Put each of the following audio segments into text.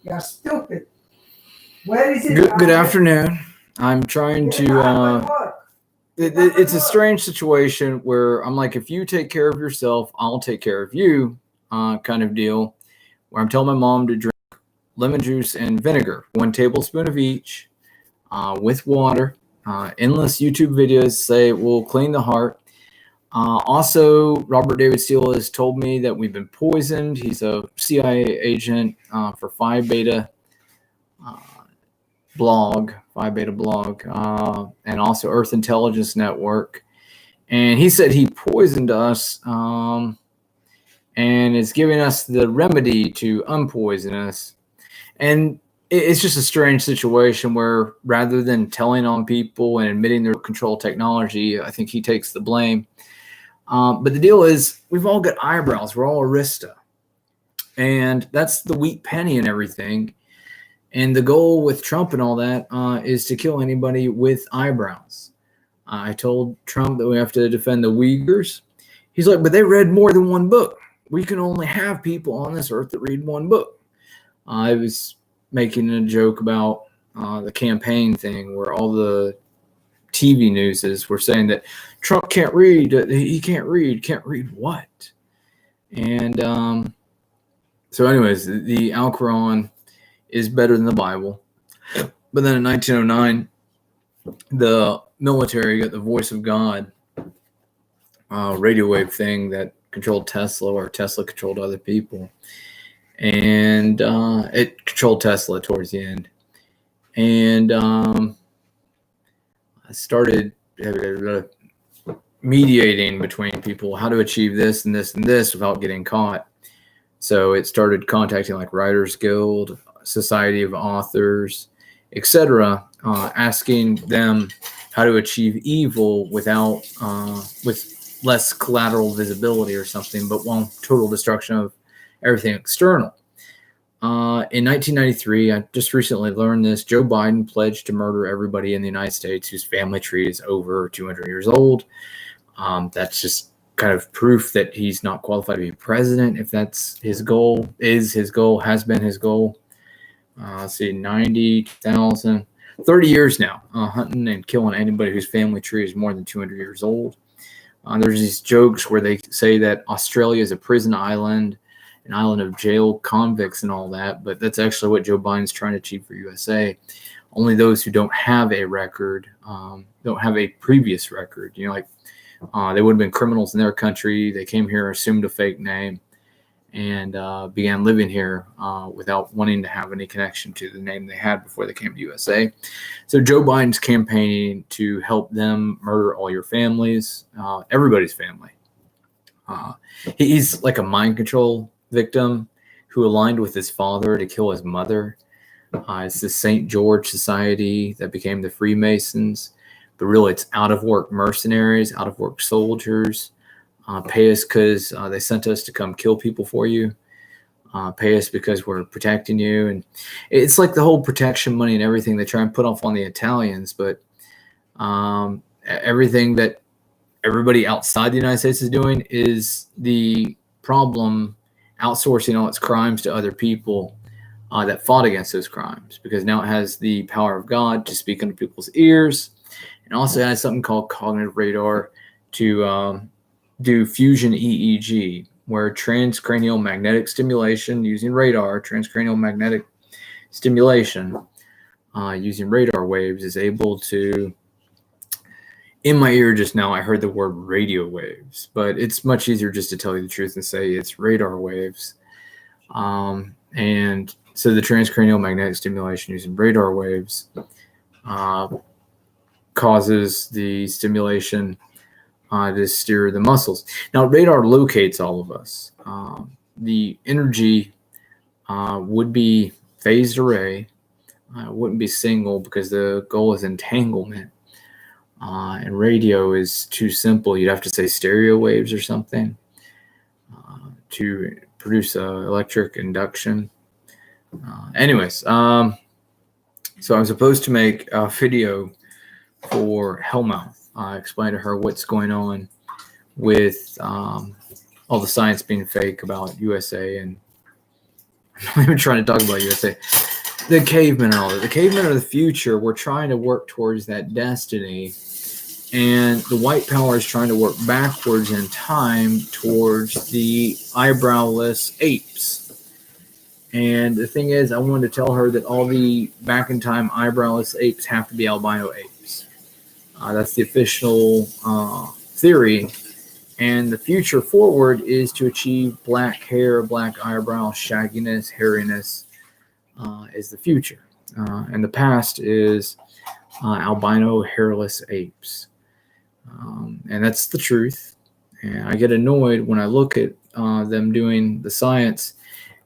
You're stupid. Where is it? Good afternoon. I'm trying to. It's a strange situation where I'm like, if you take care of yourself, I'll take care of you, kind of deal. Where I'm telling my mom to drink lemon juice and vinegar, 1 tablespoon of each, with water. Endless YouTube videos say it will clean the heart. Also, Robert David Steele has told me that we've been poisoned. He's a CIA agent for Phi Beta blog, and also Earth Intelligence Network. And he said he poisoned us and is giving us the remedy to unpoison us. And it's just a strange situation where rather than telling on people and admitting their control technology, I think he takes the blame. But the deal is we've all got eyebrows. We're all Arista. And that's the weak penny and everything. And the goal with Trump and all that is to kill anybody with eyebrows. I told Trump that we have to defend the Uyghurs. He's like, but they read more than one book. We can only have people on this earth that read one book. I was making a joke about the campaign thing where all the TV news were saying that Trump can't read. He can't read. Can't read what? And so anyways, the Al-Quran is better than the Bible. But then in 1909, the military got the voice of God radio wave thing that controlled Tesla, or Tesla controlled other people. And it controlled Tesla towards the end. And I started mediating between people how to achieve this and this and this without getting caught. So it started contacting like Writers Guild, Society of Authors, etc., asking them how to achieve evil without with less collateral visibility or something, but one total destruction of everything external. In 1993, I just recently learned this, Joe Biden pledged to murder everybody in the United States whose family tree is over 200 years old. That's just kind of proof that he's not qualified to be president, if that's his goal, has been his goal. Let's see, 90,000, 30 years now, hunting and killing anybody whose family tree is more than 200 years old. There's these jokes where they say that Australia is a prison island, an island of jail convicts and all that, but that's actually what Joe Biden's trying to achieve for USA. Only those who don't have a record, don't have a previous record, they would have been criminals in their country. They came here, assumed a fake name, and began living here without wanting to have any connection to the name they had before they came to USA. So Joe Biden's campaigning to help them murder all your families, everybody's family. He's like a mind control victim who aligned with his father to kill his mother. It's the St. George Society that became the Freemasons, but really it's out-of-work mercenaries, out-of-work soldiers. Pay us because they sent us to come kill people for you. Pay us because we're protecting you. And it's like the whole protection money and everything they try and put off on the Italians, but everything that everybody outside the United States is doing is the problem, outsourcing all its crimes to other people that fought against those crimes, because now it has the power of God to speak into people's ears, and also has something called cognitive radar to do fusion EEG, where transcranial magnetic stimulation using radar, transcranial magnetic stimulation using radar waves is able to, in my ear just now, I heard the word radio waves, but it's much easier just to tell you the truth and say it's radar waves. And so the transcranial magnetic stimulation using radar waves causes the stimulation to steer the muscles. Now, radar locates all of us. The energy would be phased array. It wouldn't be single because the goal is entanglement. And radio is too simple. You'd have to say stereo waves or something to produce electric induction. Anyways, so I'm supposed to make a video for Hellmouth. I explained to her what's going on with all the science being fake about USA and I'm not even trying to talk about USA. The cavemen and all that. The cavemen are the future. We're trying to work towards that destiny. And the white power is trying to work backwards in time towards the eyebrowless apes. And the thing is, I wanted to tell her that all the back in time eyebrowless apes have to be albino apes. That's the official theory. And the future forward is to achieve black hair, black eyebrow, shagginess, hairiness is the future. And the past is albino hairless apes. And that's the truth. And I get annoyed when I look at them doing the science,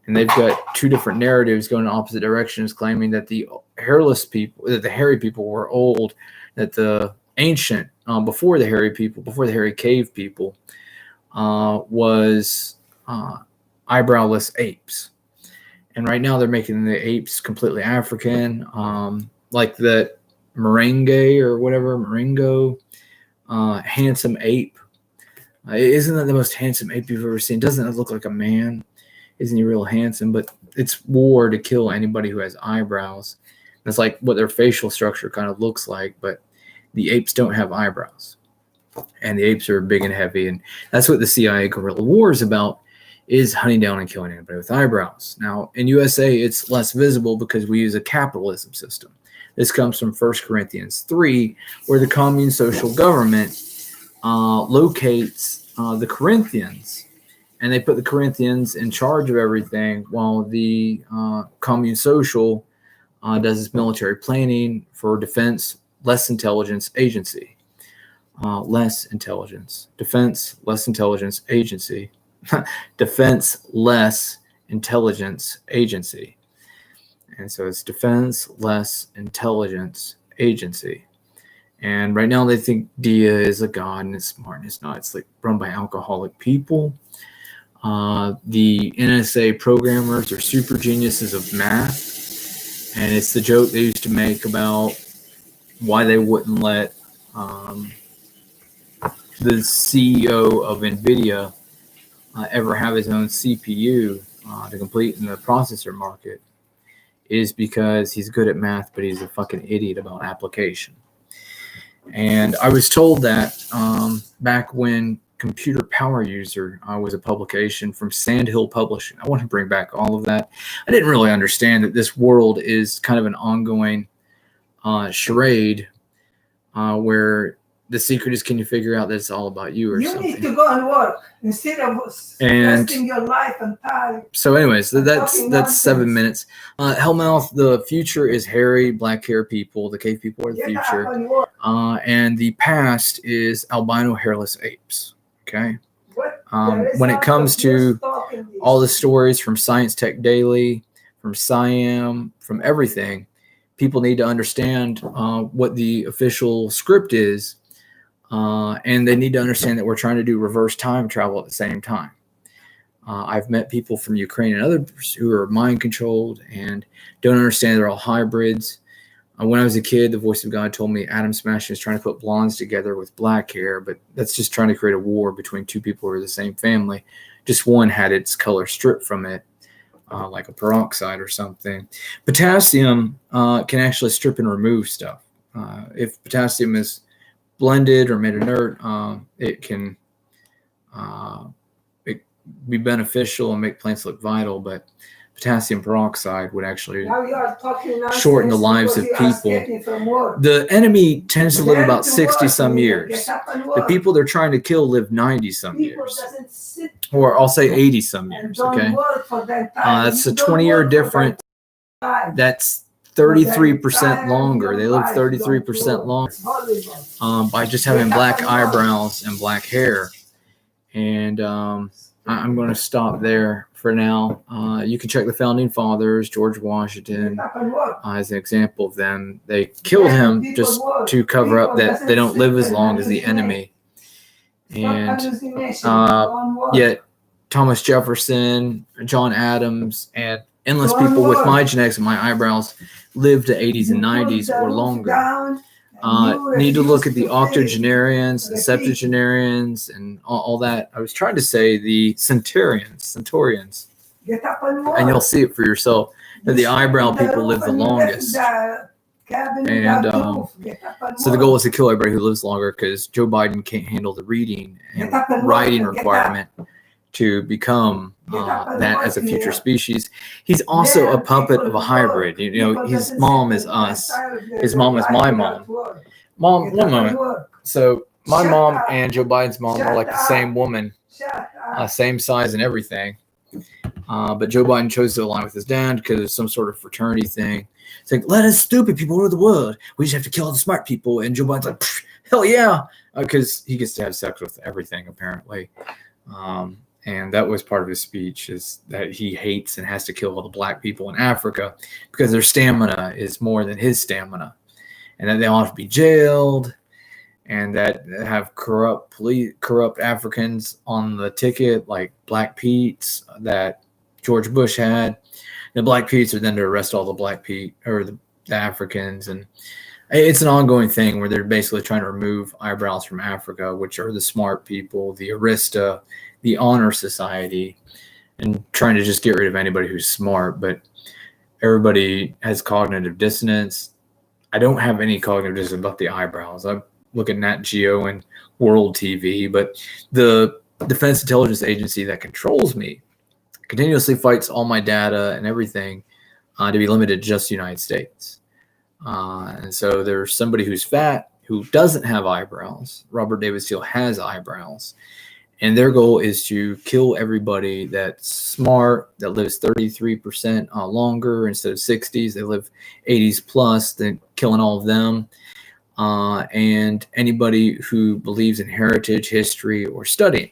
and they've got two different narratives going in opposite directions, claiming that the hairless people, that the hairy people were old, that the ancient, before the hairy people, before the hairy cave people, was eyebrowless apes. And right now they're making the apes completely African, like that merengue or whatever, Marengo, handsome ape. Isn't that the most handsome ape you've ever seen? Doesn't it look like a man? Isn't he real handsome? But it's war to kill anybody who has eyebrows. That's like what their facial structure kind of looks like, but the apes don't have eyebrows. And the apes are big and heavy, and that's what the CIA guerrilla war is about, is hunting down and killing anybody with eyebrows. Now, in USA, it's less visible because we use a capitalism system. This comes from 1 Corinthians 3, where the commune social government locates the Corinthians, and they put the Corinthians in charge of everything, while the commune social does its military planning for defense, less intelligence agency. Less intelligence. Defense, less intelligence agency. Defense, less intelligence agency. And so it's Defense Less Intelligence Agency. And right now they think DIA is a god and it's smart, and it's not. It's like run by alcoholic people. The NSA programmers are super geniuses of math. And it's the joke they used to make about why they wouldn't let the CEO of NVIDIA ever have his own CPU to compete in the processor market, is because he's good at math, but he's a fucking idiot about application. And I was told that back when Computer Power User was a publication from Sandhill Publishing. I want to bring back all of that. I didn't really understand that this world is kind of an ongoing charade where the secret is, can you figure out that it's all about you or something? You need to go and work instead of wasting your life and time. So anyways, that's 7 minutes. Hellmouth, the future is hairy, black hair people. The cave people are the future. And the past is albino hairless apes. Okay? When it comes to all the stories from Science Tech Daily, from SciAm, from everything, people need to understand what the official script is. And they need to understand that we're trying to do reverse time travel at the same time. I've met people from Ukraine and others who are mind controlled and don't understand they're all hybrids. When I was a kid, the voice of God told me Adam Smashing is trying to put blondes together with black hair, but that's just trying to create a war between two people who are the same family. Just one had its color stripped from it, like a peroxide or something. Potassium can actually strip and remove stuff. If potassium is blended or made inert, it can be beneficial and make plants look vital, but potassium peroxide would actually shorten the lives of people. The enemy tends to live about 60 some years. The people they're trying to kill live 90 some years, or I'll say 80 some years. Okay, that's a 20-year difference. That's 33% longer. They live 33% longer by just having black eyebrows and black hair. And I'm going to stop there for now. You can check the Founding Fathers, George Washington, as an example of them. They killed him just to cover up that they don't live as long as the enemy. And yet Thomas Jefferson, John Adams, and endless people with my genetics and my eyebrows live to 80s and 90s or longer. Need to look at the octogenarians, the septuagenarians, and all that. I was trying to say the centurions. Get up and walk. And you'll see it for yourself that the eyebrow people live the longest. And so the goal is to kill everybody who lives longer because Joe Biden can't handle the reading and writing requirement to become that as a future species. He's also a puppet of a hybrid. You know, his mom is us. His mom is my mom. One moment. So my mom and Joe Biden's mom are like the same woman, same size and everything. But Joe Biden chose to align with his dad because of some sort of fraternity thing. It's like, let us stupid people rule the world. We just have to kill all the smart people. And Joe Biden's like, hell yeah, because he gets to have sex with everything, apparently. And that was part of his speech, is that he hates and has to kill all the black people in Africa because their stamina is more than his stamina. And that they all have to be jailed, and that have corrupt Africans on the ticket, like Black Pete's that George Bush had. The Black Pete's are then to arrest all the Black Pete or the Africans. And it's an ongoing thing where they're basically trying to remove eyebrows from Africa, which are the smart people, the Arista, the honor society, and trying to just get rid of anybody who's smart. But everybody has cognitive dissonance. I don't have any cognitive dissonance about the eyebrows. I'm looking at Nat Geo and World TV, but the Defense Intelligence Agency that controls me continuously fights all my data and everything to be limited to just the United States. And so there's somebody who's fat who doesn't have eyebrows. Robert David Steele has eyebrows. And their goal is to kill everybody that's smart, that lives 33% longer instead of 60s. They live 80s plus, then killing all of them. And anybody who believes in heritage, history, or studying.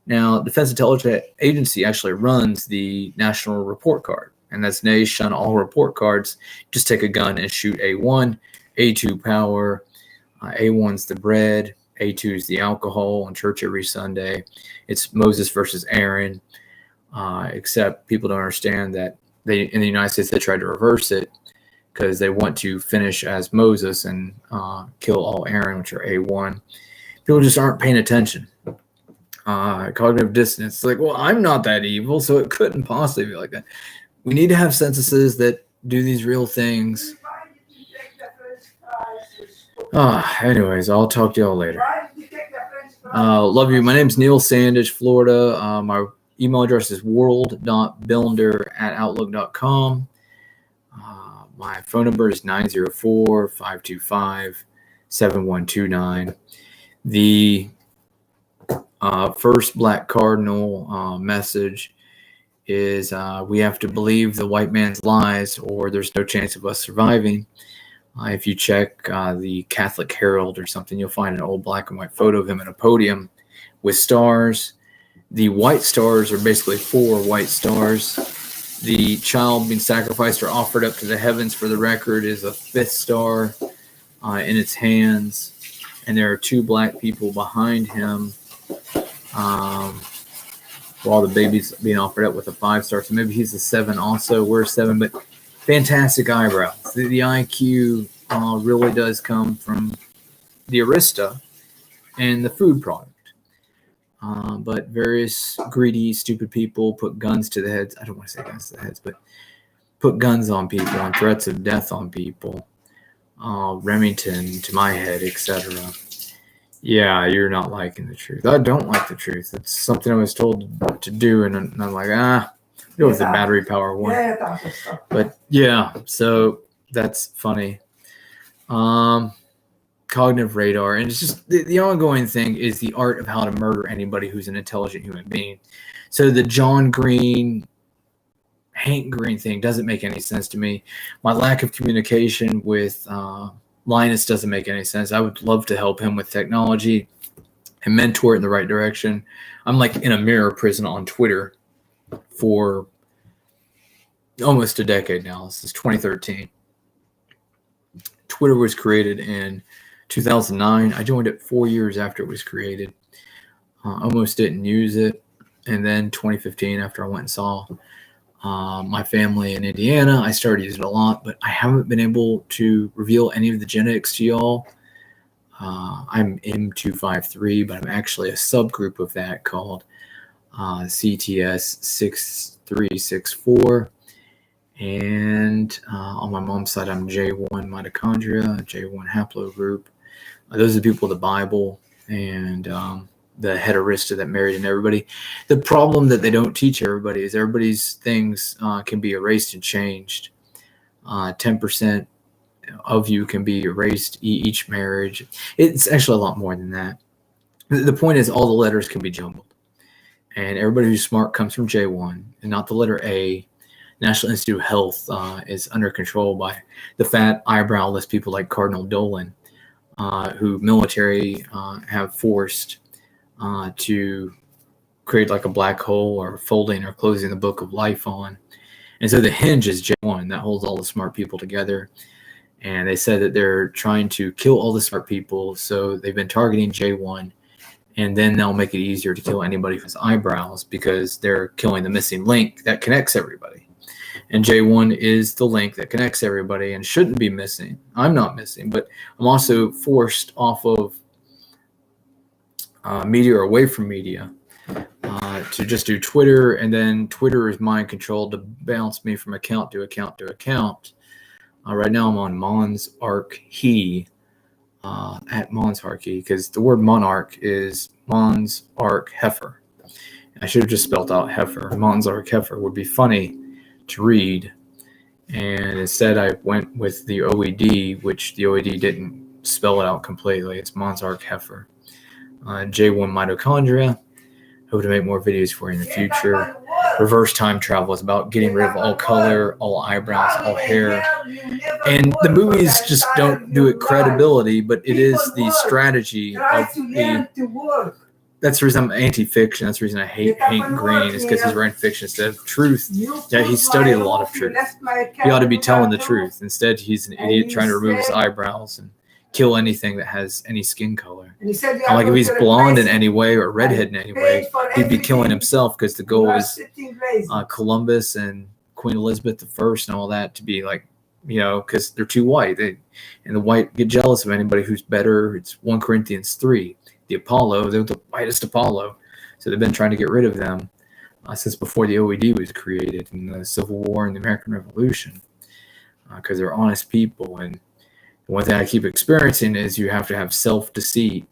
Now, Defense Intelligence Agency actually runs the National Report Card. And that's nay, shun all report cards. Just take a gun and shoot A1, A2 power, A1's the bread, A2 is the alcohol on church every Sunday. It's Moses versus Aaron, except people don't understand that in the United States, they tried to reverse it because they want to finish as Moses and kill all Aaron, which are A1. People just aren't paying attention. Cognitive dissonance. It's like, well, I'm not that evil, so it couldn't possibly be like that. We need to have censuses that do these real things. Anyways, I'll talk to y'all later. Love you. My name's Neil Sandage, Florida. My email address is world.builder@outlook.com. My phone number is 904-525-7129. The first Black Cardinal message is we have to believe the white man's lies or there's no chance of us surviving. If you check the Catholic Herald or something, you'll find an old black and white photo of him at a podium with stars. The white stars are basically 4 white stars. The child being sacrificed or offered up to the heavens, for the record, is a 5th star in its hands. And there are 2 black people behind him while the baby's being offered up with a 5 star. So maybe he's a 7 also. We're 7, but fantastic eyebrows. The IQ really does come from the Arista and the food product. But various greedy, stupid people put guns to the heads. I don't want to say guns to the heads, but put guns on people and threats of death on people. Remington to my head, etc. Yeah, you're not liking the truth. I don't like the truth. It's something I was told to do, and I'm like, it was the battery power one. But yeah, so that's funny. Cognitive radar, and it's just the ongoing thing is the art of how to murder anybody who's an intelligent human being. So the John Green, Hank Green thing doesn't make any sense to me. My lack of communication with Linus doesn't make any sense. I would love to help him with technology and mentor it in the right direction. I'm like in a mirror prison on Twitter for almost a decade now. This is 2013. Twitter was created in 2009. I joined it 4 years after it was created. Almost didn't use it. And then 2015, after I went and saw my family in Indiana, I started using it a lot, but I haven't been able to reveal any of the genetics to y'all. I'm M253, but I'm actually a subgroup of that called CTS 6364. And on my mom's side, I'm J1 mitochondria, J1 haplogroup. Those are the people of the Bible and the head Arista that married and everybody. The problem that they don't teach everybody is everybody's things can be erased and changed. 10% of you can be erased each marriage. It's actually a lot more than that. The point is all the letters can be jumbled. And everybody who's smart comes from J1 and not the letter A. National Institute of Health is under control by the fat eyebrowless people like Cardinal Dolan, who military have forced to create like a black hole or folding or closing the book of life on. And so the hinge is J1 that holds all the smart people together. And they said that they're trying to kill all the smart people. So they've been targeting J1. And then they'll make it easier to kill anybody with eyebrows because they're killing the missing link that connects everybody. And J1 is the link that connects everybody and shouldn't be missing. I'm not missing, but I'm also forced off of media or away from media to just do Twitter. And then Twitter is mind controlled to bounce me from account to account to account. Right now I'm on Monsarchy, at Monsarchy, because the word monarch is Monsarch heifer. I should have just spelled out heifer. Monsarch heifer would be funny to read. And instead I went with the OED, which the OED didn't spell it out completely. It's Monsarch heifer. J1 mitochondria. Hope to make more videos for you in the future. Reverse time travel is about getting rid of all color, all eyebrows, all hair. And the movies just don't do it credibility, but it is the strategy of the... That's the reason I'm anti-fiction. That's the reason I hate Hank Green, is because he's writing fiction instead of truth. Yeah, he studied a lot of truth. He ought to be telling the truth. Instead, he's an idiot trying to remove his eyebrows and kill anything that has any skin color. Like if he's blonde in any way or redhead in any way, he'd be killing himself, because the goal is Columbus and Queen Elizabeth I and all that to be like, because they're too white. And the white get jealous of anybody who's better. It's 1 Corinthians 3. The Apollo, they're the whitest Apollo. So they've been trying to get rid of them since before the OED was created in the Civil War and the American Revolution, because they're honest people. And one thing I keep experiencing is you have to have self-deceit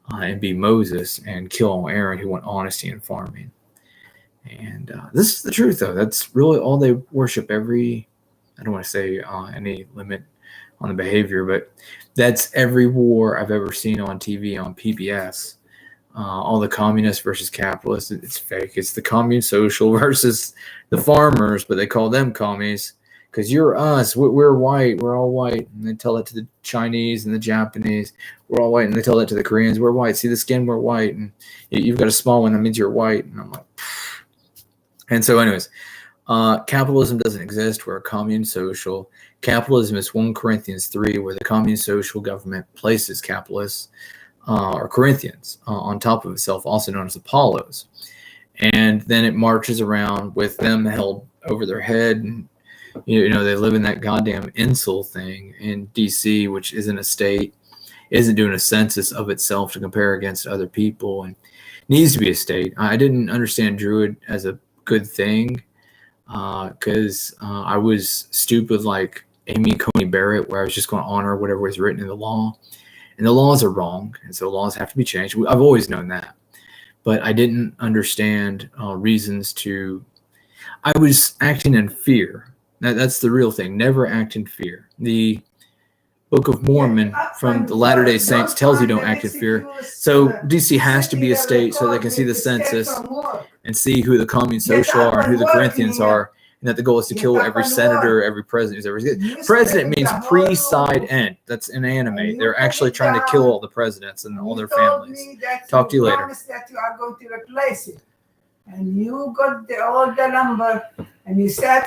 and be Moses and kill Aaron, who want honesty in farming. And this is the truth, though. That's really all they worship. I don't want to say any limit on the behavior, but that's every war I've ever seen on TV, on PBS. All the communists versus capitalists, it's fake. It's the commune social versus the farmers, but they call them commies. Because you're us, we're white, we're all white. And they tell that to the Chinese and the Japanese, we're all white. And they tell that to the Koreans, we're white. See the skin, we're white. And you've got a small one, that means you're white. And I'm like, pfft. And so anyways, capitalism doesn't exist. We're a commune social. Capitalism is 1 Corinthians 3, where the commune social government places capitalists or Corinthians on top of itself, also known as Apollos. And then it marches around with them held over their head, and they live in that goddamn Insul thing in D.C., which isn't a state, isn't doing a census of itself to compare against other people, and needs to be a state. I didn't understand Druid as a good thing because I was stupid like Amy Coney Barrett, where I was just going to honor whatever was written in the law. And the laws are wrong, and so laws have to be changed. I've always known that. But I didn't understand reasons to... I was acting in fear. That's the real thing. Never act in fear. The Book of Mormon from the Latter-day Saints tells you don't act in fear. So DC has to be a state so they can see the census and see who the commune social are and who the Corinthians are, and that the goal is to kill every senator, every president who's ever existed. President means pre-side end. That's an anime. They're actually trying to kill all the presidents and all their families. Talk to you later. That you are going to replace it. And you got all the number, and you said